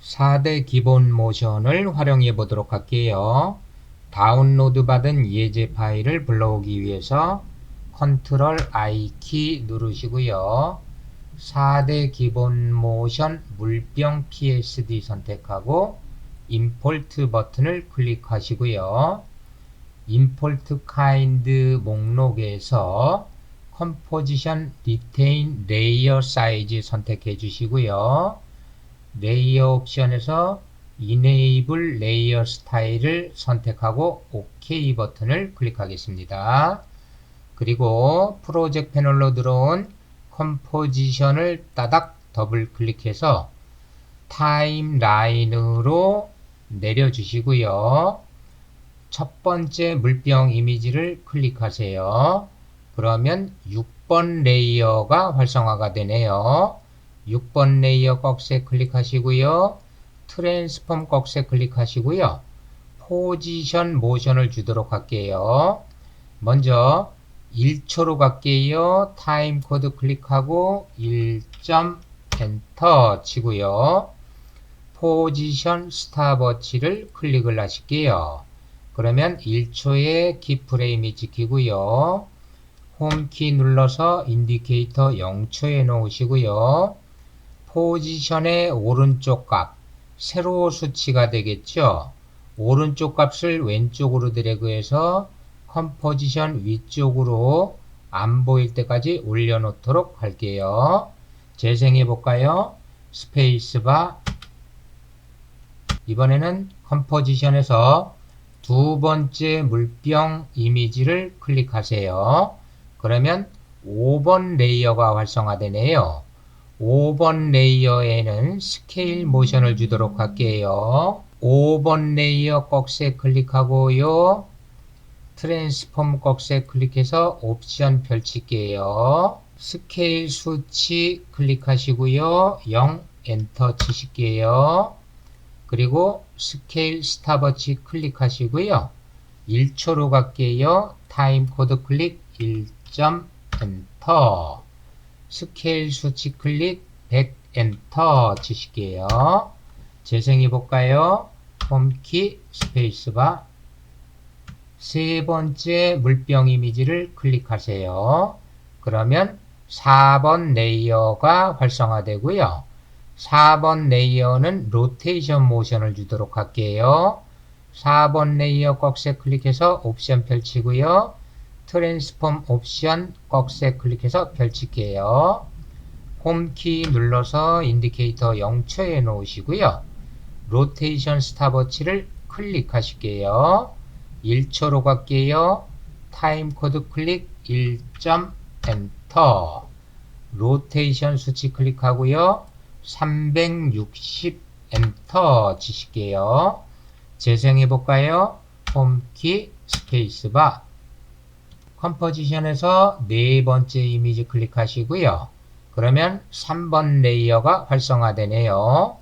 4대 기본 모션을 활용해 보도록 할게요. 다운로드 받은 예제 파일을 불러오기 위해서 컨트롤 I 키 누르시고요. 4대 기본 모션 물병 PSD 선택하고 임포트 버튼을 클릭하시고요. 임포트 카인드 목록에서 컴포지션 리테인 레이어 사이즈 선택해 주시고요. 레이어 옵션에서 Enable Layer Style을 선택하고 OK 버튼을 클릭하겠습니다. 그리고 프로젝트 패널로 들어온 컴포지션을 따닥 더블 클릭해서 타임라인으로 내려주시고요. 첫 번째 물병 이미지를 클릭하세요. 그러면 6번 레이어가 활성화가 되네요. 6번 레이어 꺽쇠 클릭하시고요. 트랜스폼 꺽쇠 클릭하시고요. 포지션 모션을 주도록 할게요. 먼저 1초로 갈게요. 타임 코드 클릭하고 1점 엔터 치고요. 포지션 스탑워치를 클릭을 하실게요. 그러면 1초의 키프레임이 찍히고요. 홈키 눌러서 인디케이터 0초에 놓으시고요. 포지션의 오른쪽 값, 세로 수치가 되겠죠. 오른쪽 값을 왼쪽으로 드래그해서 컴포지션 위쪽으로 안 보일 때까지 올려놓도록 할게요. 재생해 볼까요? 스페이스바. 이번에는 컴포지션에서 두 번째 물병 이미지를 클릭하세요. 그러면 5번 레이어가 활성화되네요. 5번 레이어에는 스케일 모션을 주도록 할게요. 5번 레이어 꺽쇠 클릭하고요. 트랜스폼 꺽쇠 클릭해서 옵션 펼칠게요. 스케일 수치 클릭하시고요. 0 엔터 치실게요. 그리고 스케일 스탑워치 클릭하시고요. 1초로 갈게요. 타임 코드 클릭 1점 엔터. 스케일 수치 클릭 100 엔터 치실게요. 재생해 볼까요? 홈키 스페이스바. 세 번째 물병 이미지를 클릭하세요. 그러면 4번 레이어가 활성화되고요. 4번 레이어는 로테이션 모션을 주도록 할게요. 4번 레이어 꺽쇠 클릭해서 옵션 펼치고요. 트랜스폼 옵션 꺽쇠 클릭해서 펼칠게요. 홈키 눌러서 인디케이터 0초에 놓으시고요. 로테이션 스탑워치를 클릭하실게요. 1초로 갈게요. 타임 코드 클릭 1점 엔터. 로테이션 수치 클릭하고요. 360 엔터 치실게요. 재생해 볼까요? 홈키 스페이스바. 컴포지션에서 네 번째 이미지 클릭하시고요. 그러면 3번 레이어가 활성화되네요.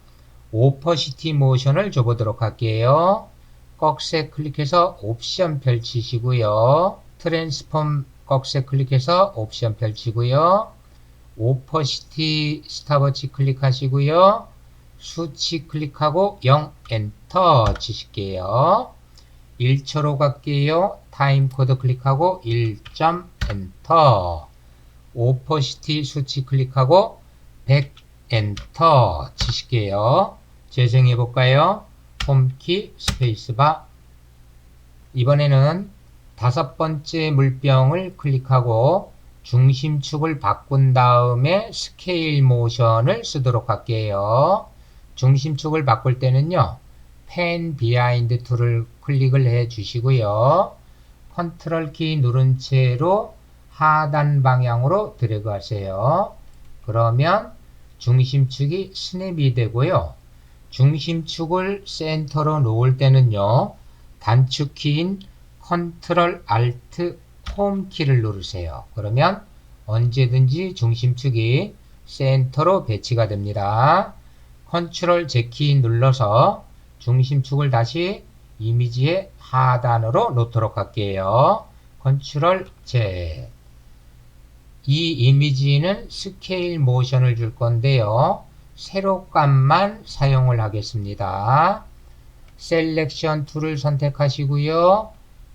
오퍼시티 모션을 줘보도록 할게요. 꺽쇠 클릭해서 옵션 펼치시고요. 트랜스폼 꺽쇠 클릭해서 옵션 펼치고요. 오퍼시티 스탑워치 클릭하시고요. 수치 클릭하고 0 엔터 치실게요. 1초로 갈게요. 타임 코드 클릭하고 1점 엔터. 오퍼시티 수치 클릭하고 100 엔터 치실게요. 재생해 볼까요? 홈키 스페이스바. 이번에는 다섯 번째 물병을 클릭하고 중심축을 바꾼 다음에 스케일 모션을 쓰도록 할게요. 중심축을 바꿀 때는요. 펜 비하인드 툴을 클릭을 해 주시고요. 컨트롤 키 누른 채로 하단 방향으로 드래그 하세요. 그러면 중심축이 스냅이 되고요. 중심축을 센터로 놓을 때는요. 단축 키인 컨트롤 알트 홈 키를 누르세요. 그러면 언제든지 중심축이 센터로 배치가 됩니다. 컨트롤 Z 키 눌러서 중심축을 다시 이미지의 하단으로 놓도록 할게요. 컨트롤 Z. 이 이미지는 스케일 모션을 줄 건데요. 세로 값만 사용을 하겠습니다. 셀렉션 툴을 선택하시고요.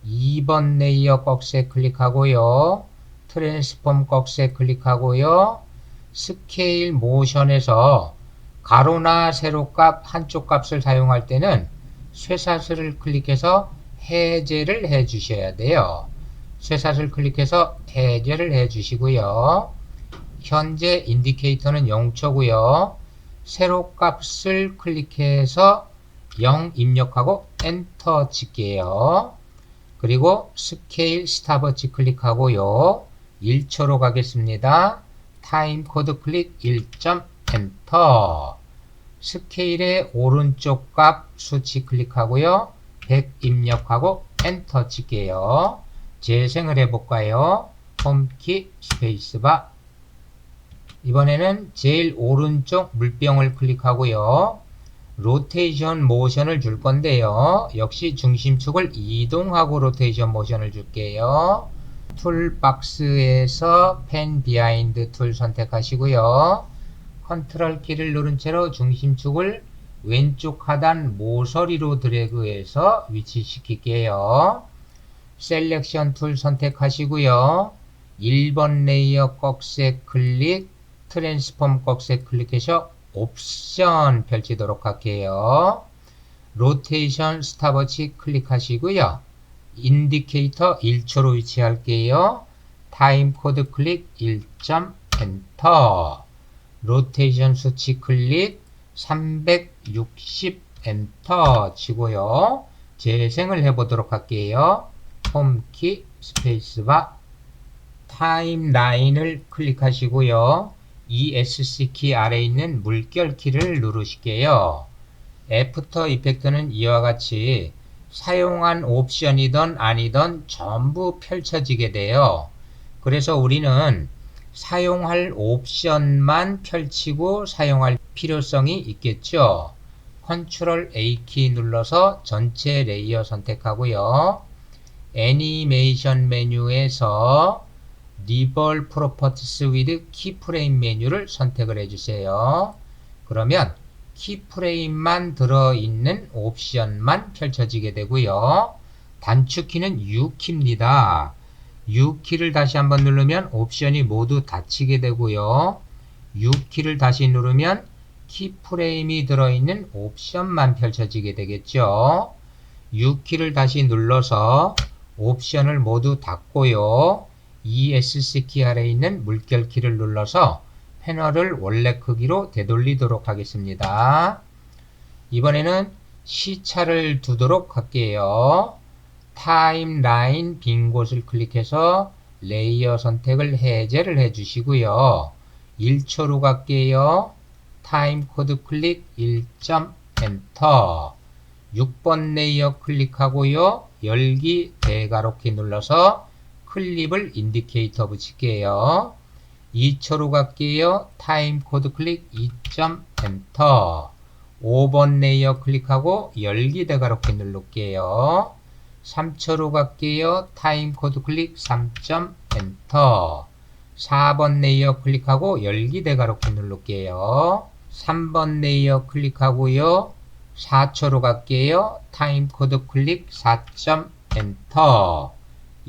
2번 레이어 꺽쇠 클릭하고요. 트랜스폼 꺽쇠 클릭하고요. 스케일 모션에서 가로나 세로 값 한쪽 값을 사용할 때는 쇠사슬을 클릭해서 해제를 해 주셔야 돼요. 쇠사슬 클릭해서 해제를 해 주시고요. 현재 인디케이터는 0초고요. 세로 값을 클릭해서 0 입력하고 엔터 칠게요. 그리고 스케일 스탑워치 클릭하고요. 1초로 가겠습니다. 타임 코드 클릭 1점 엔터. 스케일의 오른쪽 값 수치 클릭하고요. 100 입력하고 엔터 칠게요. 재생을 해볼까요? 홈키 스페이스바. 이번에는 제일 오른쪽 물병을 클릭하고요. 로테이션 모션을 줄 건데요. 역시 중심축을 이동하고 로테이션 모션을 줄게요. 툴박스에서 펜 비하인드 툴 선택하시고요. 컨트롤 키를 누른 채로 중심축을 왼쪽 하단 모서리로 드래그해서 위치시킬게요. 셀렉션 툴 선택하시고요. 1번 레이어 꺽쇠 클릭, 트랜스폼 꺽쇠 클릭해서 옵션 펼치도록 할게요. 로테이션 스탑워치 클릭하시고요. 인디케이터 1초로 위치할게요. 타임 코드 클릭 1점 엔터. 로테이션 수치 클릭 360 엔터 치고요. 재생을 해보도록 할게요. 홈키 스페이스바. 타임라인을 클릭하시고요. ESC 키 아래에 있는 물결 키를 누르실게요. 애프터 이펙트는 이와 같이 사용한 옵션이든 아니든 전부 펼쳐지게 돼요. 그래서 우리는 사용할 옵션만 펼치고 사용할 필요성이 있겠죠. 컨트롤 A 키 눌러서 전체 레이어 선택하고요. 애니메이션 메뉴에서 리벌 프로퍼티스 위드 키프레임 메뉴를 선택을 해주세요. 그러면 키프레임만 들어있는 옵션만 펼쳐지게 되고요. 단축키는 U키입니다. U키를 다시 한번 누르면 옵션이 모두 닫히게 되고요. U키를 다시 누르면 키프레임이 들어있는 옵션만 펼쳐지게 되겠죠. U키를 다시 눌러서 옵션을 모두 닫고요. ESC 키 아래에 있는 물결 키를 눌러서 패널을 원래 크기로 되돌리도록 하겠습니다. 이번에는 시차를 두도록 할게요. 타임라인 빈 곳을 클릭해서 레이어 선택을 해제를 해주시고요. 1초로 갈게요. 타임 코드 클릭 1점 엔터. 6번 레이어 클릭하고요. 열기 대괄호키 눌러서 클립을 인디케이터 붙일게요. 2초로 갈게요. 타임 코드 클릭 2점 엔터. 5번 레이어 클릭하고 열기 대괄호키 누를게요. 3초로 갈게요. 타임 코드 클릭 3점 엔터. 4번 레이어 클릭하고 열기 대괄호키 누를게요. 3번 레이어 클릭하고요. 4초로 갈게요. 타임 코드 클릭 4점 엔터.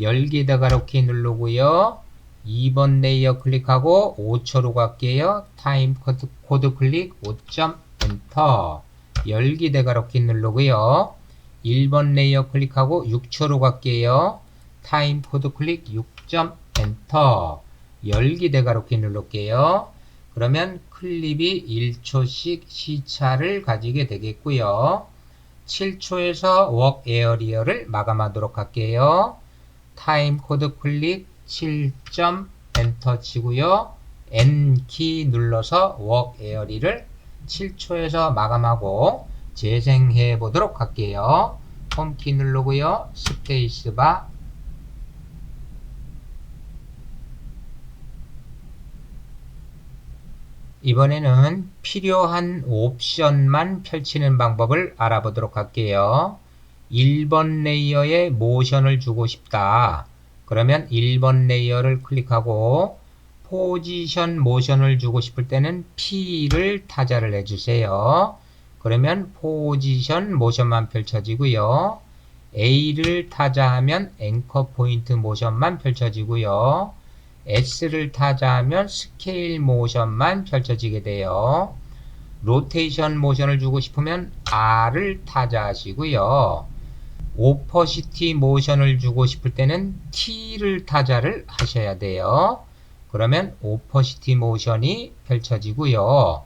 열기 대괄호키 누르고요. 2번 레이어 클릭하고 5초로 갈게요. 타임 코드 클릭 5점 엔터. 열기 대괄호키 누르고요. 1번 레이어 클릭하고 6초로 갈게요. 타임 코드 클릭 6점 엔터. 열기 대괄호키 누를게요. 그러면 클립이 1초씩 시차를 가지게 되겠고요. 7초에서 웍 에어리어를 마감하도록 할게요. 타임 코드 클릭 7점 엔터 치고요. N키 눌러서 웍 에어리를 7초에서 마감하고 재생해 보도록 할게요. 홈키 누르고요. 스페이스바. 이번에는 필요한 옵션만 펼치는 방법을 알아보도록 할게요. 1번 레이어에 모션을 주고 싶다. 그러면 1번 레이어를 클릭하고 포지션 모션을 주고 싶을 때는 P를 타자를 해주세요. 그러면 포지션 모션만 펼쳐지고요. A를 타자하면 앵커 포인트 모션만 펼쳐지고요. S를 타자하면 스케일 모션만 펼쳐지게 돼요. 로테이션 모션을 주고 싶으면 R을 타자하시고요. 오퍼시티 모션을 주고 싶을 때는 T를 타자를 하셔야 돼요. 그러면 오퍼시티 모션이 펼쳐지고요.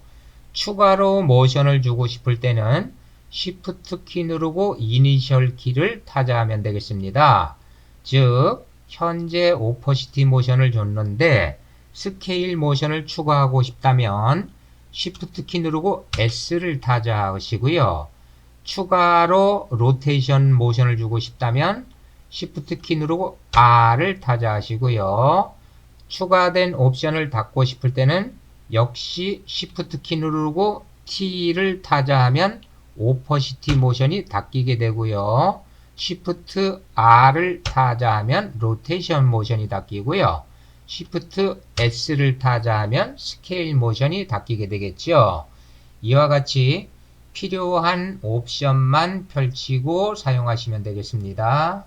추가로 모션을 주고 싶을 때는 Shift 키 누르고 이니셜 키를 타자하면 되겠습니다. 즉 현재 오퍼시티 모션을 줬는데 스케일 모션을 추가하고 싶다면 Shift 키 누르고 S를 타자하시고요. 추가로 로테이션 모션을 주고 싶다면 Shift 키 누르고 R을 타자하시고요. 추가된 옵션을 닫고 싶을 때는 역시 Shift 키 누르고 T를 타자하면 오퍼시티 모션이 닫히게 되고요. Shift R을 타자하면 로테이션 모션이 닫히고요. Shift S를 타자하면 스케일 모션이 닫히게 되겠죠. 이와 같이 필요한 옵션만 펼치고 사용하시면 되겠습니다.